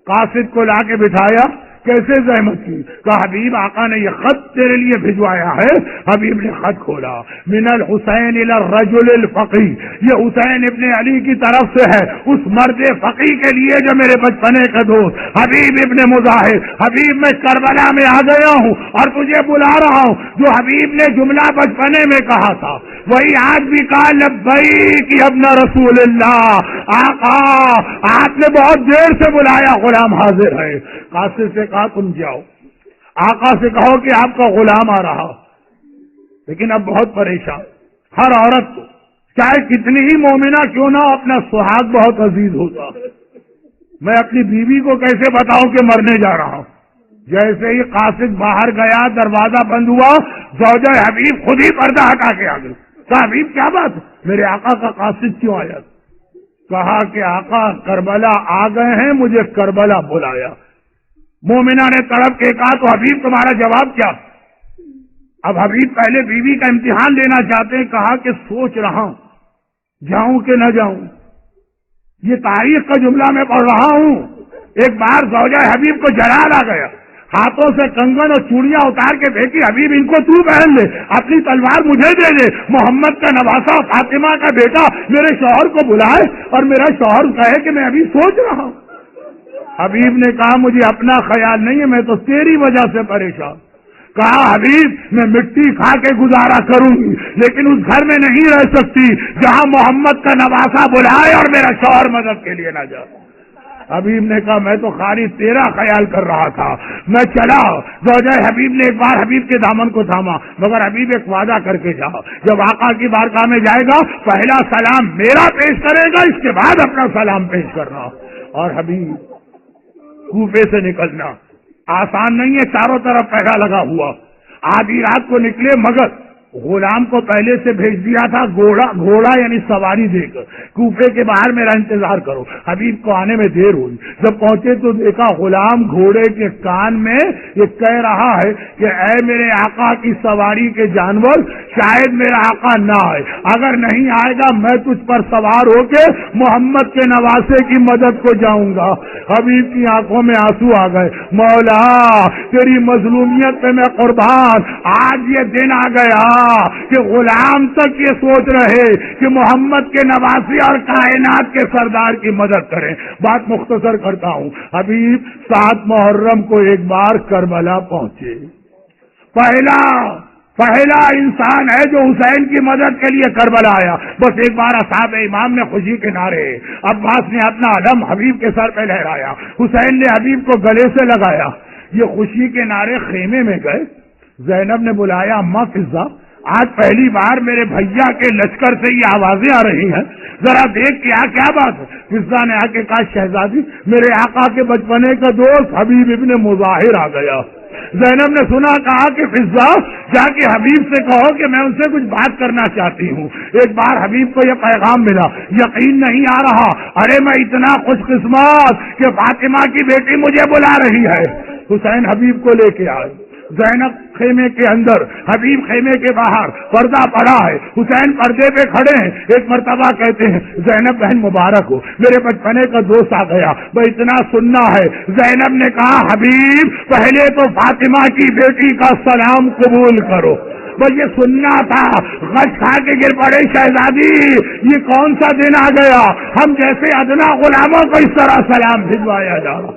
Speaker 1: قاصد کو لا کے بٹھایا، کیسے زحمت کی؟ کہا حبیب آقا نے یہ خط تیرے لیے بھجوایا ہے۔ حبیب نے خط کھولا، من الحسین الى الرجل الفقی، یہ حسین ابن علی کی طرف سے ہے اس مرد فقی کے لیے جو میرے بچپنے کا دوست حبیب ابن مظاہر۔ حبیب میں کربلا میں آ گیا ہوں اور تجھے بلا رہا ہوں۔ جو حبیب نے جملہ بچپنے میں کہا تھا وہی آج بھی کہا، لبیک یا ابن رسول اللہ، آقا آپ نے بہت دیر سے بلایا، غلام حاضر ہے۔ قاصد سے کہا تم جاؤ، آقا سے کہو کہ آپ کا غلام آ رہا۔ لیکن اب بہت پریشان، ہر عورت کو چاہے کتنی ہی مومنہ کیوں نہ ہو اپنا سہاگ بہت عزیز ہوتا، میں اپنی بیوی کو کیسے بتاؤں کہ مرنے جا رہا ہوں؟ جیسے ہی قاصد باہر گیا، دروازہ بند ہوا، زوجہ حبیب خود ہی پردہ ہٹا کے آ گئی۔ کہا حبیب کیا بات ہے، میرے آقا کا قاصد کیوں آیا؟ کہا کہ آقا کربلا آ گئے ہیں، مجھے کربلا بلایا۔ مومنہ نے تڑپ کے کہا تو حبیب تمہارا جواب کیا؟ اب حبیب پہلے بیوی کا امتحان لینا چاہتے ہیں، کہا کہ سوچ رہا ہوں جاؤں کہ نہ جاؤں، یہ تاریخ کا جملہ میں پڑھ رہا ہوں۔ ایک بار زوجہ حبیب کو جلال آ گیا، ہاتھوں سے کنگن اور چوڑیاں اتار کے پھینکی، حبیب ان کو تو پہن لے، اپنی تلوار مجھے دے دے، محمد کا نواسا فاطمہ کا بیٹا میرے شوہر کو بلائے اور میرا شوہر کہے کہ میں ابھی سوچ رہا ہوں۔ حبیب نے کہا مجھے اپنا خیال نہیں ہے، میں تو تیری وجہ سے پریشان۔ کہا حبیب میں مٹی کھا کے گزارا کروں گی لیکن اس گھر میں نہیں رہ سکتی جہاں محمد کا نواسا بلائے اور میرا شوہر مدد کے لیے نہ جائے۔ حبیب نے کہا میں تو خالی تیرا خیال کر رہا تھا، میں چلا۔ زوجہ حبیب نے ایک بار حبیب کے دامن کو تھاما، مگر حبیب ایک وعدہ کر کے جا، جب آقا کی بارگاہ میں جائے گا پہلا سلام میرا پیش کرے گا، اس کے بعد اپنا سلام پیش کرنا۔ اور حبیب کوفے سے نکلنا آسان نہیں ہے، چاروں طرف پہرا لگا ہوا، آدھی رات کو نکلے مگر غلام کو پہلے سے بھیج دیا تھا گھوڑا یعنی سواری دے کر، کوفے کے باہر میرا انتظار کرو۔ حبیب کو آنے میں دیر ہوئی، جب پہنچے تو دیکھا غلام گھوڑے کے کان میں یہ کہہ رہا ہے کہ اے میرے آقا کی سواری کے جانور، شاید میرا آقا نہ آئے، اگر نہیں آئے گا میں تجھ پر سوار ہو کے محمد کے نواسے کی مدد کو جاؤں گا۔ حبیب کی آنکھوں میں آنسو آ گئے، مولا تیری مظلومیت پہ میں قربان، آج یہ دن آ گیا کہ غلام تک یہ سوچ رہے کہ محمد کے نواسی اور کائنات کے سردار کی مدد کریں۔ بات مختصر کرتا ہوں، حبیب 7 محرم کو ایک بار کربلا پہنچے، پہلا انسان ہے جو حسین کی مدد کے لیے کربلا آیا۔ بس ایک بار اصحاب امام نے خوشی کے نعرے، عباس نے اپنا علم حبیب کے سر پہ لہرایا، حسین نے حبیب کو گلے سے لگایا، یہ خوشی کے نعرے خیمے میں گئے۔ زینب نے بلایا، اماں فضہ آج پہلی بار میرے بھیا کے لشکر سے یہ آوازیں آ رہی ہیں، ذرا دیکھ کیا بات ہے۔ فضہ نے آ کے کہا، شہزادی میرے آقا کے بچپنے کا دوست حبیب ابن مظاہر آ گیا۔ زینب نے سنا، کہا کہ فضہ جا کے حبیب سے کہو کہ میں ان سے کچھ بات کرنا چاہتی ہوں۔ ایک بار حبیب کو یہ پیغام ملا، یقین نہیں آ رہا، ارے میں اتنا خوش قسمت کہ فاطمہ کی بیٹی مجھے بلا رہی ہے۔ حسین حبیب کو لے کے آئے، زینب خیمے کے اندر، حبیب خیمے کے باہر، پردہ پڑا ہے، حسین پردے پہ کھڑے ہیں۔ ایک مرتبہ کہتے ہیں، زینب بہن مبارک ہو، میرے بچپنے کا دوست آ گیا، وہ اتنا سننا ہے۔ زینب نے کہا، حبیب پہلے تو فاطمہ کی بیٹی کا سلام قبول کرو۔ بس یہ سننا تھا، غش کھا کے گر پڑے، شہزادی یہ کون سا دن آ گیا، ہم جیسے ادنا غلاموں کو اس طرح سلام بھجوایا جا رہا۔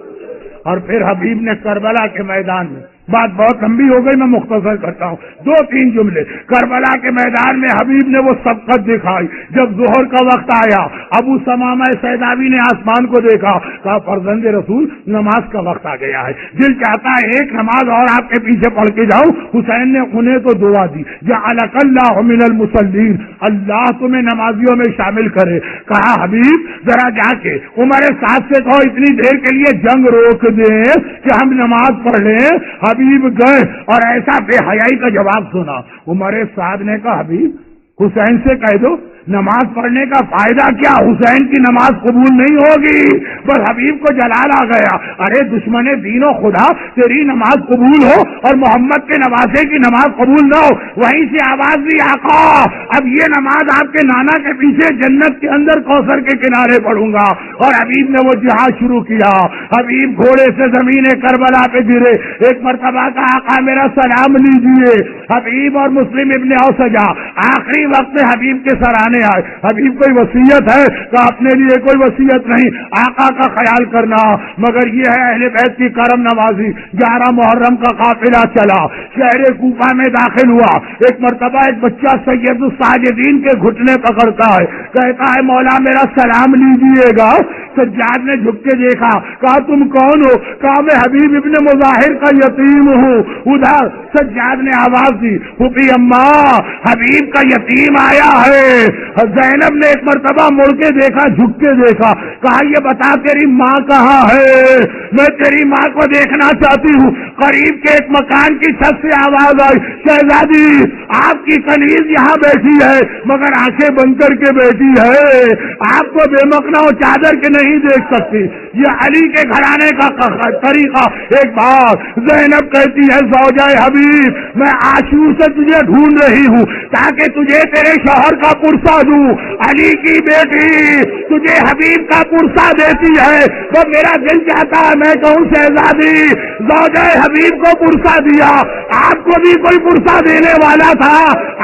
Speaker 1: اور پھر حبیب نے کربلا کے میدان میں، بات بہت لمبی ہو گئی، میں مختصر کرتا ہوں، 2-3 جملے۔ کربلا کے میدان میں حبیب نے وہ سبقت دکھائی۔ جب ظہر کا وقت آیا، ابو ثمامہ سیداوی نے آسمان کو دیکھا، کہا فرزند رسول نماز کا وقت آ گیا ہے، دل چاہتا ہے ایک نماز اور آپ کے پیچھے پڑھ کے جاؤں۔ حسین نے انہیں تو دعا دی، جعلک اللہ من المصلین، اللہ تمہیں نمازیوں میں شامل کرے۔ کہا حبیب ذرا جا کے عمر سعد سے کہو اتنی دیر کے لیے جنگ روک دیں کہ ہم نماز پڑھ لیں۔ حبیب گئے اور ایسا بے حیائی کا جواب سنا۔ عمر سعد نے کہا، حبیب حسین سے کہہ دو نماز پڑھنے کا فائدہ کیا، حسین کی نماز قبول نہیں ہوگی۔ بس حبیب کو جلال آ گیا، ارے دشمن دین و خدا تیری نماز قبول ہو اور محمد کے نواسے کی نماز قبول نہ ہو۔ وہیں سے آواز دی، آقا اب یہ نماز آپ کے نانا کے پیچھے جنت کے اندر کوثر کے کنارے پڑھوں گا۔ اور حبیب نے وہ جہاد شروع کیا۔ حبیب گھوڑے سے زمین کربلا پہ گرے، ایک مرتبہ کا آقا میرا سلام لیجیے۔ حبیب اور مسلم ابن اوسجا آخری وقت میں حبیب کے سرانے آئے۔ حبیب کوئی وصیت ہے کہ اپنے لیے کوئی وصیت نہیں، آقا کا خیال کرنا، مگر یہ ہے اہل بیت کی کرم نوازی۔ 11 محرم کا قافلہ چلا، شہر کوفہ میں داخل ہوا۔ ایک مرتبہ ایک بچہ سید الساجدین کے گھٹنے پکڑتا ہے، کہتا ہے مولا میرا سلام لیجیے گا۔ سجاد نے جھک کے دیکھا، کہا تم کون ہو؟ کہا میں حبیب ابن مظاہر کا یتیم ہوں۔ ادھر سجاد نے آواز دی، پھوپھی اماں حبیب کا یتیم آیا ہے۔ زینب نے ایک مرتبہ مڑ کے دیکھا، جھک کے دیکھا، کہا یہ بتا تیری ماں کہاں ہے، میں تیری ماں کو دیکھنا چاہتی ہوں۔ قریب کے ایک مکان کی چھت سے آواز آئی، شہزادی آپ کی کنیز یہاں بیٹھی ہے مگر آنکھیں بند کر کے بیٹھی ہے، آپ کو بے مقنا و چادر کے نہیں دیکھ سکتی۔ یہ علی کے گھرانے کا طریقہ۔ ایک بار زینب کہتی ہے، زوجہ حبیب میں عاشور سے تجھے ڈھونڈ رہی ہوں تاکہ تجھے تیرے شوہر کا پرسہ دوں۔ علی کی بیٹی تجھے حبیب کا پرسہ دیتی ہے، تو میرا دل چاہتا ہے میں کہوں شہزادی زوجہ حبیب کو پرسہ دیا، آپ کو بھی کوئی پرسہ دینے والا تھا،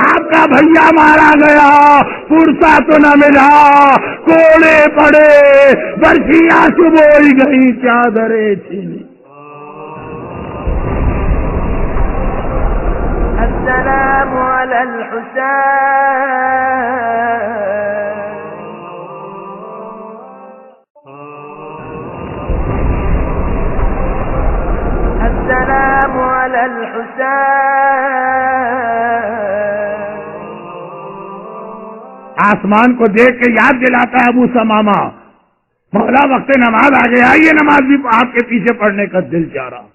Speaker 1: آپ کا بھیا مارا گیا، پرسہ تو نہ ملا، کوڑے پڑے، برشیاں چبوئی گئی، چادریں چھینی۔
Speaker 2: السلام على الحسين السلام على الحسين۔
Speaker 1: آسمان کو دیکھ کے یاد دلاتا ہے ابو ثمامہ، مولا وقت نماز آ گیا، یہ نماز بھی آپ کے پیچھے پڑھنے کا دل چاہ رہا۔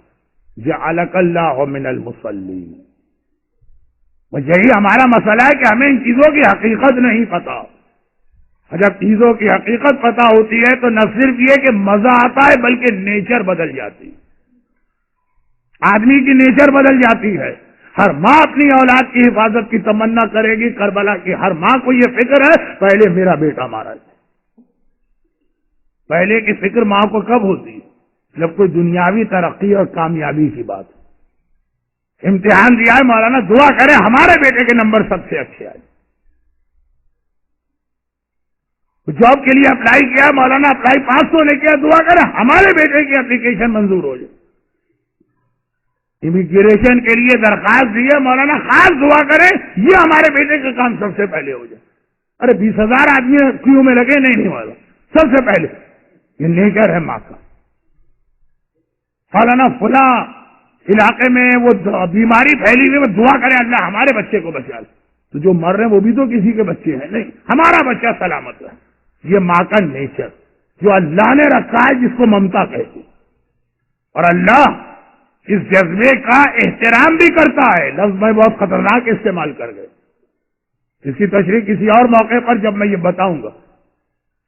Speaker 1: جعلک اللہ من المصلین۔ یہی ہمارا مسئلہ ہے کہ ہمیں ان چیزوں کی حقیقت نہیں پتا، جب چیزوں کی حقیقت پتہ ہوتی ہے تو نہ صرف یہ کہ مزہ آتا ہے بلکہ نیچر بدل جاتی ہے، آدمی کی نیچر بدل جاتی ہے۔ ہر ماں اپنی اولاد کی حفاظت کی تمنا کرے گی، کربلا کی ہر ماں کو یہ فکر ہے پہلے میرا بیٹا مارا جائے۔ پہلے کی فکر ماں کو کب ہوتی ہے؟ جب کوئی دنیاوی ترقی اور کامیابی کی بات ہے۔ امتحان دیا ہے مولانا، دعا کریں ہمارے بیٹے کے نمبر سب سے اچھے آئے۔ جاب کے لیے اپلائی کیا مولانا، اپلائی پاس تو نہیں کیا، دعا کریں ہمارے بیٹے کی اپلیکیشن منظور ہو جائے۔ امیگریشن کے لیے درخواست دی ہے مولانا، خاص دعا کریں یہ ہمارے بیٹے کا کام سب سے پہلے ہو جائے۔ ارے 20,000 آدمی کیوں میں لگے، نہیں والا سب سے پہلے یہ نیچر ہے ماں کا۔ مولانا فلاں علاقے میں وہ بیماری پھیلی ہوئی، وہ دعا کریں اللہ ہمارے بچے کو بچا لے۔ تو جو مر رہے ہیں وہ بھی تو کسی کے بچے ہیں، نہیں ہمارا بچہ سلامت ہے۔ یہ ماں کا نیچر جو اللہ نے رکھا ہے، جس کو ممتا کہتے ہیں، اور اللہ اس جذبے کا احترام بھی کرتا ہے۔ لفظ میں بہت خطرناک استعمال کر گئے، اس کی تشریح کسی اور موقع پر جب میں یہ بتاؤں گا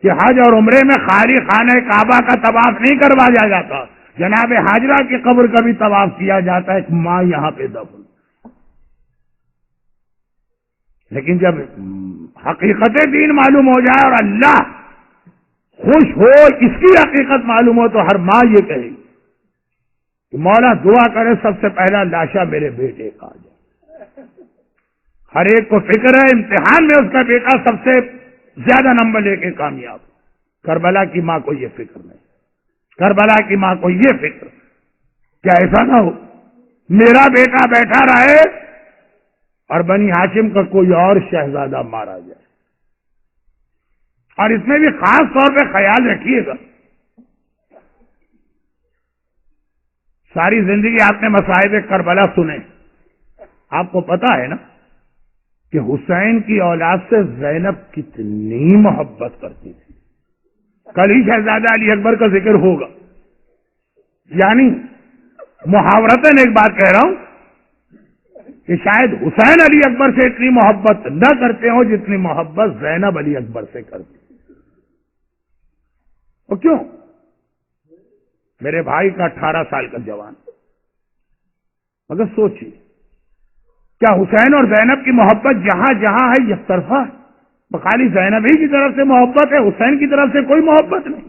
Speaker 1: کہ حج اور عمرے میں خالی خانہ کعبہ کا طواف نہیں کروایا جاتا، جناب حاجرہ کی قبر کا بھی طواف کیا جاتا ہے، ایک ماں یہاں پہ دفن۔ لیکن جب حقیقت دین معلوم ہو جائے اور اللہ خوش ہو، اس کی حقیقت معلوم ہو، تو ہر ماں یہ کہے کہ مولا دعا کرے سب سے پہلا لاشا میرے بیٹے کا آ جائے۔ ہر ایک کو فکر ہے امتحان میں اس کا بیٹا سب سے زیادہ نمبر لے کے کامیاب۔ کربلا کی ماں کو یہ فکر نہیں، کربلا کی ماں کو یہ فکر کیا ایسا نہ ہو میرا بیٹا بیٹھا رہے اور بنی ہاشم کا کوئی اور شہزادہ مارا جائے۔ اور اس میں بھی خاص طور پہ خیال رکھیے گا، ساری زندگی آپ نے مصائب کربلا سنے، آپ کو پتا ہے نا کہ حسین کی اولاد سے زینب کتنی محبت کرتی تھی۔ کل ہی شہزادہ علی اکبر کا ذکر ہوگا، یعنی محاورتاً ایک بات کہہ رہا ہوں کہ شاید حسین علی اکبر سے اتنی محبت نہ کرتے ہوں جتنی محبت زینب علی اکبر سے کرتی۔ وہ کیوں؟ میرے بھائی کا 18 سال کا جوان، مگر سوچیے کیا حسین اور زینب کی محبت جہاں جہاں ہے یک طرفہ ہے؟ خالی زینب ہی کی طرف سے محبت ہے، حسین کی طرف سے کوئی محبت نہیں۔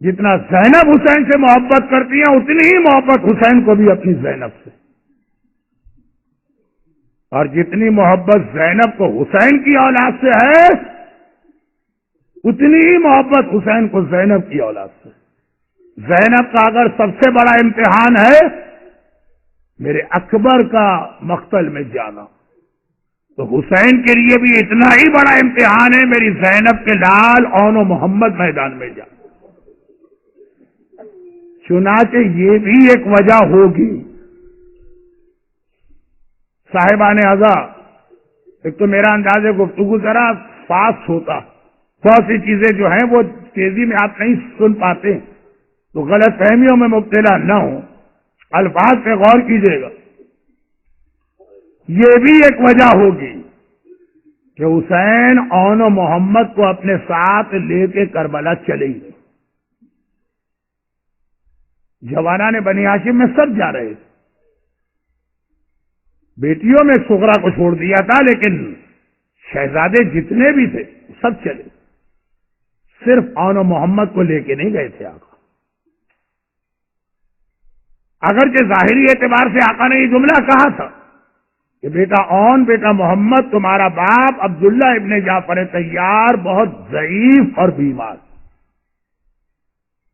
Speaker 1: جتنا زینب حسین سے محبت کرتی ہیں اتنی ہی محبت حسین کو بھی اپنی زینب سے، اور جتنی محبت زینب کو حسین کی اولاد سے ہے اتنی ہی محبت حسین کو زینب کی اولاد سے۔ زینب کا اگر سب سے بڑا امتحان ہے میرے اکبر کا مقتل میں جانا، تو حسین کے لیے بھی اتنا ہی بڑا امتحان ہے میری زینب کے لال اون و محمد میدان میں جانا۔ چنانچہ یہ بھی ایک وجہ ہوگی صاحبان عزا، ایک تو میرا انداز گفتگو ذرا فاسٹ ہوتا، بہت سی چیزیں جو ہیں وہ تیزی میں آپ نہیں سن پاتے تو غلط فہمیوں میں مبتلا نہ ہوں، الفاظ پہ غور کیجیے گا۔ یہ بھی ایک وجہ ہوگی کہ حسین اون و محمد کو اپنے ساتھ لے کے کربلا چلے گئے۔ جوانان بنی ہاشم میں سب جا رہے تھے، بیٹیوں میں سغرا کو چھوڑ دیا تھا، لیکن شہزادے جتنے بھی تھے سب چلے، صرف اون و محمد کو لے کے نہیں گئے تھے آقا۔ اگرچہ ظاہری اعتبار سے آقا نے یہ جملہ کہا تھا کہ بیٹا اون، بیٹا محمد، تمہارا باپ عبداللہ ابن جعفر طیار بہت ضعیف اور بیمار،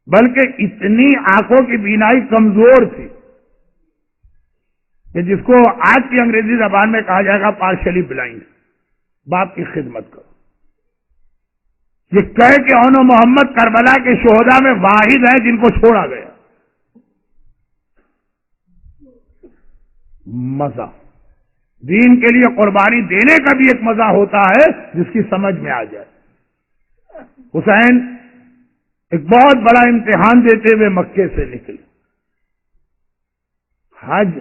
Speaker 1: بلکہ اتنی آنکھوں کی بینائی کمزور تھی کہ جس کو آج کی انگریزی زبان میں کہا جائے گا پارشلی بلائنڈ۔ باپ کی خدمت کرو، یہ کہہ کہ اون و محمد کربلا کے شہداء میں واحد ہیں جن کو چھوڑا گیا۔ مزہ، دین کے لیے قربانی دینے کا بھی ایک مزہ ہوتا ہے جس کی سمجھ میں آ جائے۔ حسین ایک بہت بڑا امتحان دیتے ہوئے مکے سے نکلے۔ حج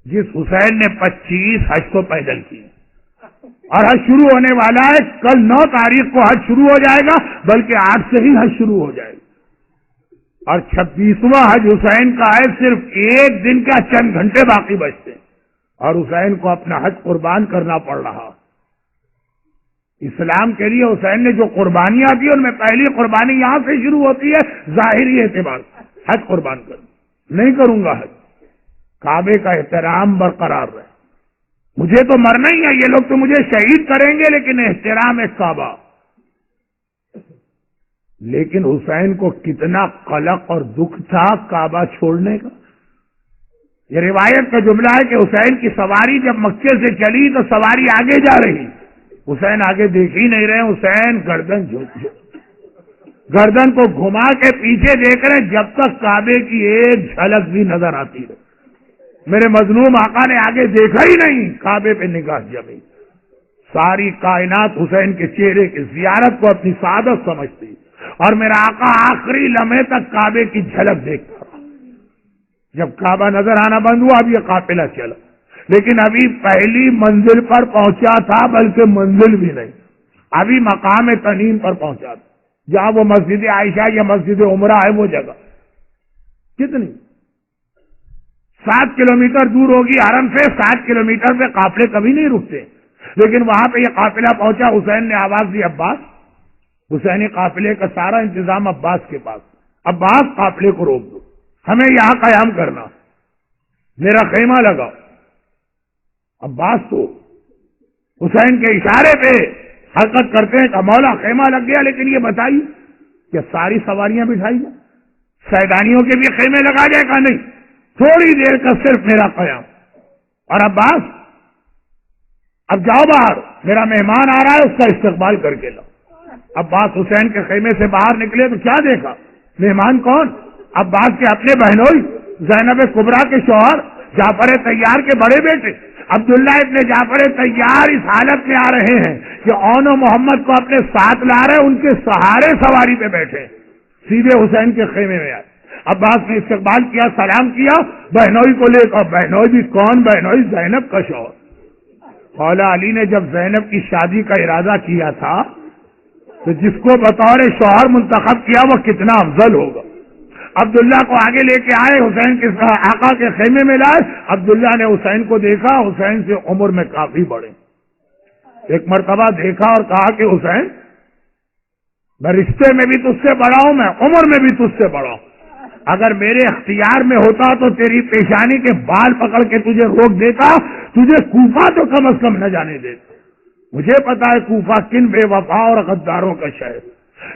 Speaker 1: جس حسین نے 25 حج کو پیدل کیے، اور حج شروع ہونے والا ہے، کل 9 تاریخ کو حج شروع ہو جائے گا، بلکہ آج سے ہی حج شروع ہو جائے گا۔ اور 26واں حج حسین کا ہے، صرف ایک دن کا چند گھنٹے باقی بچتے ہیں، اور حسین کو اپنا حج قربان کرنا پڑ رہا۔ اسلام کے لیے حسین نے جو قربانیاں دی ان میں پہلی قربانی یہاں سے شروع ہوتی ہے، ظاہری اعتبار سے حج قربان کرنا۔ نہیں کروں گا حج، کعبے کا احترام برقرار رہے، مجھے تو مرنا ہی ہے، یہ لوگ تو مجھے شہید کریں گے لیکن احترام ہے کعبہ۔ لیکن حسین کو کتنا قلق اور دکھ تھا کعبہ چھوڑنے کا۔ یہ روایت کا جملہ ہے کہ حسین کی سواری جب مکے سے چلی تو سواری آگے جا رہی، حسین آگے دیکھ ہی نہیں رہے، حسین گردن کو گھما کے پیچھے دیکھ رہے جب تک کعبے کی ایک جھلک بھی نظر آتی رہے۔ میرے مظلوم آقا نے آگے دیکھا ہی نہیں، کعبے پہ نگاہ جمی۔ ساری کائنات حسین کے چہرے کی زیارت کو اپنی سعادت سمجھتی، اور میرا آقا آخری لمحے تک کعبے کی جھلک دیکھتا رہا۔ جب کعبہ نظر آنا بند ہوا اب یہ قافلہ چلا، لیکن ابھی پہلی منزل پر پہنچا تھا، بلکہ منزل بھی نہیں، ابھی مقام تنعیم پر پہنچا تھا، جہاں وہ مسجد عائشہ یا مسجد عمرہ ہے وہ جگہ۔ کتنی 7 کلومیٹر دور ہوگی حرم سے، 7 کلومیٹر پہ قافلے کبھی نہیں رکتے، لیکن وہاں پہ یہ قافلہ پہنچا۔ حسین نے آواز دی عباس، حسینی قافلے کا سارا انتظام عباس کے پاس، عباس قافلے کو روک دو، ہمیں یہاں قیام کرنا، میرا خیمہ لگاؤ۔ عباس تو حسین کے اشارے پہ حرکت کرتے ہیں کہ مولا خیمہ لگ گیا، لیکن یہ بتائیے کہ ساری سواریاں بٹھائی جائیں، سیدانیوں کے بھی خیمے لگا جائے گا؟ نہیں، تھوڑی دیر کا صرف میرا قیام۔ اور عباس اب جاؤ باہر، میرا مہمان آ رہا ہے، اس کا استقبال کر کے لاؤ۔ عباس حسین کے خیمے سے باہر نکلے تو کیا دیکھا؟ مہمان کون؟ عباس کے اپنے بہنوئی زینب کبریٰ کے شوہر جعفر طیار کے بڑے بیٹے عبداللہ ابن جعفر طیار اس حالت میں آ رہے ہیں کہ اون و محمد کو اپنے ساتھ لا رہے، ان کے سہارے سواری پہ بیٹھے، سیدھے حسین کے خیمے میں آئے۔ عباس نے استقبال کیا، سلام کیا، بہنوئی کو لے کر، بہنوئی بھی کون؟ بہنوئی زینب کا شوہر۔ مولا علی نے جب زینب کی شادی کا ارادہ کیا تھا تو جس کو بطور شوہر منتخب کیا وہ کتنا افضل ہوگا۔ عبداللہ کو آگے لے کے آئے، حسین کے آقا کے خیمے میں لائے۔ عبداللہ نے حسین کو دیکھا، حسین سے عمر میں کافی بڑے، ایک مرتبہ دیکھا اور کہا کہ حسین میں رشتے میں بھی تجھ سے بڑا ہوں، میں عمر میں بھی تجھ سے بڑا ہوں، اگر میرے اختیار میں ہوتا تو تیری پیشانی کے بال پکڑ کے تجھے روک دیتا، تجھے کوفہ تو کم از کم نہ جانے دیتا۔ مجھے پتا ہے کوفہ کن بے وفا اور غداروں کا شہر،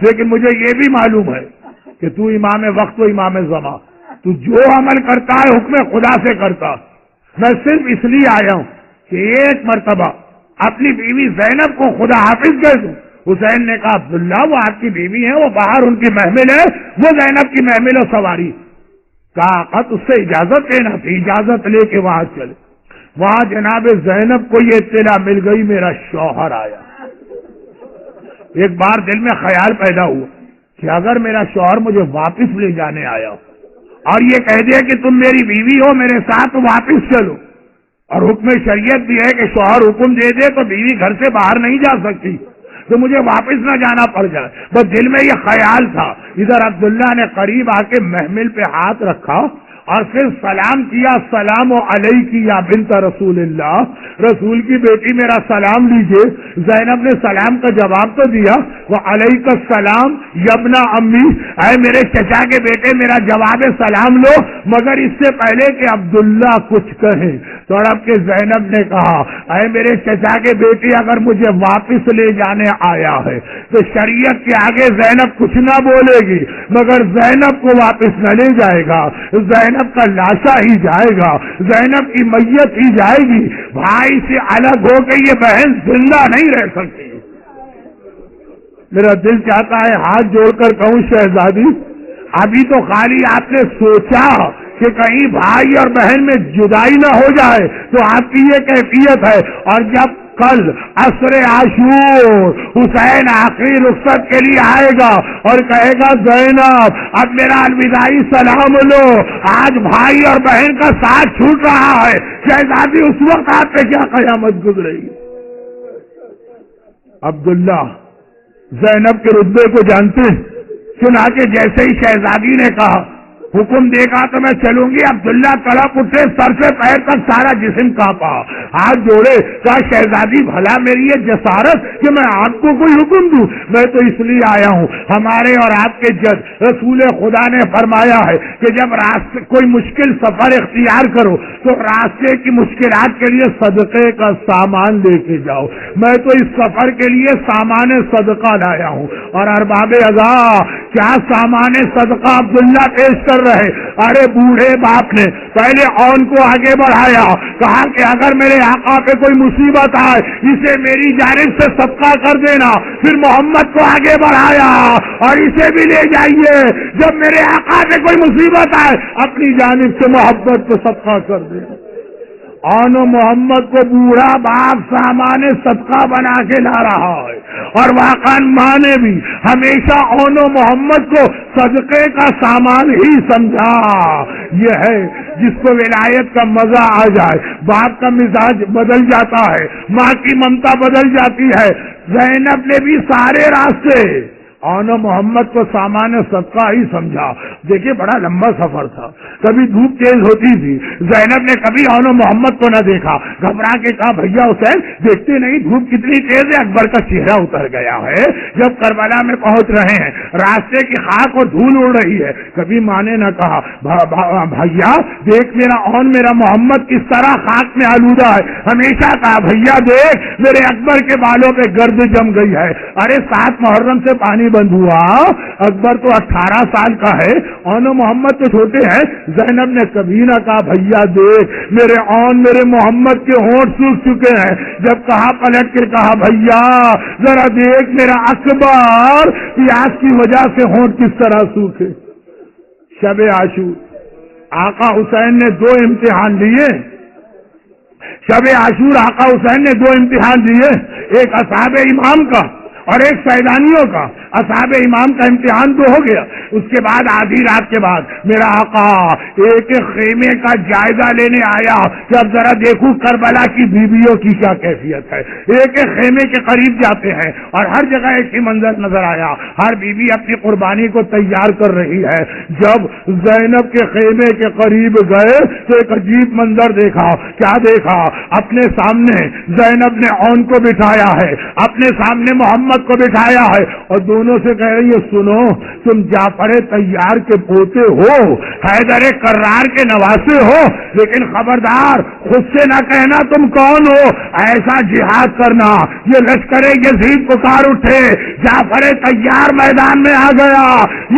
Speaker 1: لیکن مجھے یہ بھی معلوم ہے کہ تو امام وقت و امام زمان، تو جو عمل کرتا ہے حکم خدا سے کرتا۔ میں صرف اس لیے آیا ہوں کہ ایک مرتبہ اپنی بیوی زینب کو خدا حافظ کر دوں۔ حسین نے کہا عبداللہ وہ آپ کی بیوی ہے، وہ باہر ان کی محمل ہے، وہ زینب کی محمل و سواری۔ کہا آقا اس سے اجازت لینا تھی، اجازت لے کے وہاں چلے۔ وہاں جناب زینب کو یہ اطلاع مل گئی میرا شوہر آیا۔ ایک بار دل میں خیال پیدا ہوا کہ اگر میرا شوہر مجھے واپس لے جانے آیا اور یہ کہہ دے کہ تم میری بیوی ہو، میرے ساتھ واپس چلو، اور حکم شریعت بھی ہے کہ شوہر حکم دے دے تو بیوی گھر سے باہر نہیں جا سکتی، تو مجھے واپس نہ جانا پڑ جائے، بس دل میں یہ خیال تھا۔ ادھر عبداللہ نے قریب آ کے محمل پہ ہاتھ رکھا اور پھر سلام کیا، السلام علیکی یا بنت رسول اللہ، رسول کی بیٹی میرا سلام لیجئے۔ زینب نے سلام کا جواب تو دیا، وعلیک السلام یابن امی، اے میرے چچا کے بیٹے میرا جواب سلام لو، مگر اس سے پہلے کہ عبداللہ کچھ کہے تڑپ کے زینب نے کہا، اے میرے چچا کے بیٹی اگر مجھے واپس لے جانے آیا ہے تو شریعت کے آگے زینب کچھ نہ بولے گی، مگر زینب کو واپس نہ لے جائے گا، زینب کا لاشا ہی جائے گا، زینب کی میت ہی جائے گی، بھائی سے الگ ہو کے یہ بہن زندہ نہیں رہ سکتی۔ میرا دل چاہتا ہے ہاتھ جوڑ کر کہوں شہزادی ابھی تو خالی آپ نے سوچا کہ کہیں بھائی اور بہن میں جدائی نہ ہو جائے تو آپ کی یہ کیفیت ہے، اور جب کل عصر عاشور حسین آخری رخصت کے لیے آئے گا اور کہے گا زینب اب میرا الوداعی سلام لو، آج بھائی اور بہن کا ساتھ چھوٹ رہا ہے، شہزادی اس وقت آپ پہ کیا قیامت گزرے گی؟ عبداللہ زینب کے رتبے کو جانتے ہیں؟ چنانچہ جیسے ہی شہزادی نے کہا حکم دے گا تو میں چلوں گی، عبداللہ تڑپ اٹھے، سر سے پیر تک سارا جسم کانپا، ہاتھ جوڑے، کہا شہزادی بھلا میری یہ جسارت کہ میں آپ کو کوئی حکم دوں؟ میں تو اس لیے آیا ہوں، ہمارے اور آپ کے جج رسول خدا نے فرمایا ہے کہ جب راستے کوئی مشکل سفر اختیار کرو تو راستے کی مشکلات کے لیے صدقے کا سامان لے کے جاؤ۔ میں تو اس سفر کے لیے سامان صدقہ لایا ہوں، اور ارباب اذا کیا سامان صدقہ عبداللہ پیش کر رہے؟ ارے بوڑھے باپ نے پہلے اون کو آگے بڑھایا، کہا کہ اگر میرے آقا پہ کوئی مصیبت آئے اسے میری جانب سے صدقہ کر دینا، پھر محمد کو آگے بڑھایا اور اسے بھی لے جائیے، جب میرے آقا پہ کوئی مصیبت آئے اپنی جانب سے محبت پہ صدقہ کر دینا۔ اون و محمد کو بوڑھا باپ سامان صدقہ بنا کے لا رہا ہے، اور واقعا ماں نے بھی ہمیشہ اون و محمد کو صدقے کا سامان ہی سمجھا۔ یہ ہے جس کو ولایت کا مزہ آ جائے، باپ کا مزاج بدل جاتا ہے، ماں کی ممتا بدل جاتی ہے۔ زینب نے بھی سارے راستے اون و محمد کو سامان صدقہ ہی سمجھا۔ دیکھیے بڑا لمبا سفر تھا، کبھی دھوپ تیز ہوتی تھی، زینب نے کبھی اون و محمد کو نہ دیکھا، گھبرا کے کہا بھیا حسین دیکھتے نہیں دھوپ کتنی تیز ہے، اکبر کا چہرہ اتر گیا ہے۔ جب کربلا میں پہنچ رہے ہیں، راستے کی خاک اور دھول اڑ رہی ہے، کبھی ماں نے نہ کہا بھیا دیکھ میرا اون میرا محمد کس طرح خاک میں آلودہ ہے، ہمیشہ کہا بھیا دیکھ میرے اکبر کے بالوں پہ گرد جم گئی ہے۔ ارے 7 محرم سے پانی بند ہوا، اکبر تو 18 سال کا ہے، اون و محمد تو چھوٹے ہیں۔ زینب نے کبھی نہ کہا بھیا دیکھ میرے اون میرے محمد کے ہونٹ سوکھ چکے ہیں۔ جب کہا پلٹ کے کہا بھیا ذرا دیکھ میرا اکبر پیاس کی وجہ سے ہونٹ کس طرح سوکھے۔ شب عاشور آقا حسین نے 2 امتحان لیے، شب عاشور آقا حسین نے 2 امتحان لیے، ایک اصحاب امام کا اور ایک سیدانیوں کا۔ اصحاب امام کا امتحان تو ہو گیا، اس کے بعد آدھی رات کے بعد میرا آقا ایک خیمے کا جائزہ لینے آیا کہ اب ذرا دیکھوں کربلا کی بیویوں کی کیا کیفیت ہے۔ ایک خیمے کے قریب جاتے ہیں اور ہر جگہ ایک ہی منظر نظر آیا، ہر بیوی اپنی قربانی کو تیار کر رہی ہے۔ جب زینب کے خیمے کے قریب گئے تو ایک عجیب منظر دیکھا۔ کیا دیکھا؟ اپنے سامنے زینب نے اون کو بٹھایا ہے، اپنے سامنے محمد کو بٹھایا ہے، اور دونوں سے کہہ رہی ہے سنو تم جعفر طیار کے پوتے ہو، حیدر کرار کے نواسے ہو، لیکن خبردار خود سے نہ کہنا تم کون ہو، ایسا جہاد کرنا۔ یہ لشکر یزید پکار اٹھے، جعفر طیار میدان میں آ گیا،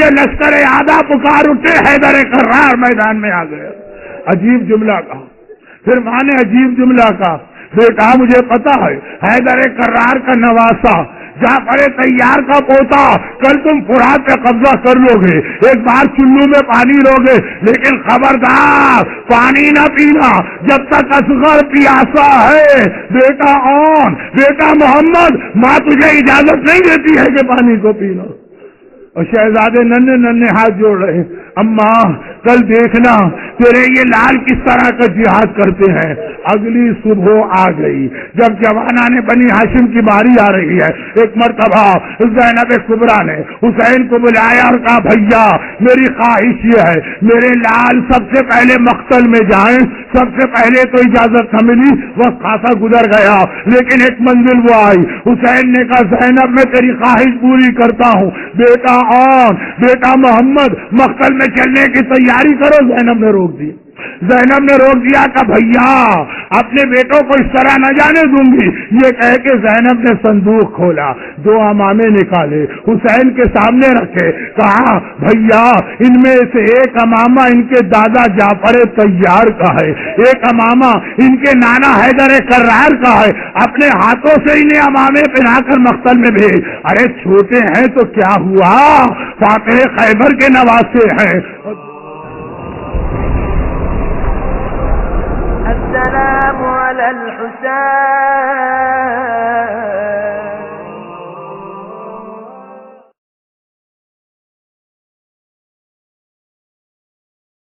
Speaker 1: یہ لشکر آدھا پکار اٹھے، حیدر کرار میدان میں آ گیا۔ عجیب جملہ کہا، پھر ماں نے عجیب جملہ کہا بیٹا مجھے پتا ہے حیدر کرار کا نواسا جعفر طیار کا پوتا، کل تم فرات پہ قبضہ کر لو گے، ایک بار چلو میں پانی لو گے، لیکن خبردار پانی نہ پینا جب تک اصغر پیاسا ہے۔ بیٹا اون بیٹا محمد ماں تجھے اجازت نہیں دیتی ہے کہ پانی کو پینا۔ اور شہزادے ننھے ننھے ہاتھ جوڑ رہے، اماں کل دیکھنا تیرے یہ لال کس طرح کا جہاد کرتے ہیں۔ اگلی صبح آ گئی، جب جوانان بنی ہاشم کی باری آ رہی ہے، ایک مرتبہ زینب کبریٰ نے حسین کو بلایا اور کہا بھیا میری خواہش یہ ہے میرے لال سب سے پہلے مقتل میں جائیں۔ سب سے پہلے تو اجازت نہ ملی، وقت خاصا گزر گیا، لیکن ایک منزل وہ آئی۔ حسین نے کہا زینب میں تیری خواہش پوری کرتا ہوں، بیٹا اون بیٹا محمد مقتل میں چلنے کی تیاری کرو۔ زینب نے روک دی، زینب نے روک دیا کہ بھیا اپنے بیٹوں کو اس طرح نہ جانے دوں گی۔ یہ کہہ کے زینب نے صندوق کھولا، 2 امامے نکالے، حسین کے سامنے رکھے، کہا بھیا ان میں سے ایک امامہ ان کے دادا جعفر طیار کا ہے، ایک امامہ ان کے نانا حیدر کرار کا ہے، اپنے ہاتھوں سے انہیں امامے پہنا کر مقتل میں بھیج۔ ارے چھوٹے ہیں تو کیا ہوا، فاتح خیبر کے نواسے ہیں۔
Speaker 2: السلام على الحسين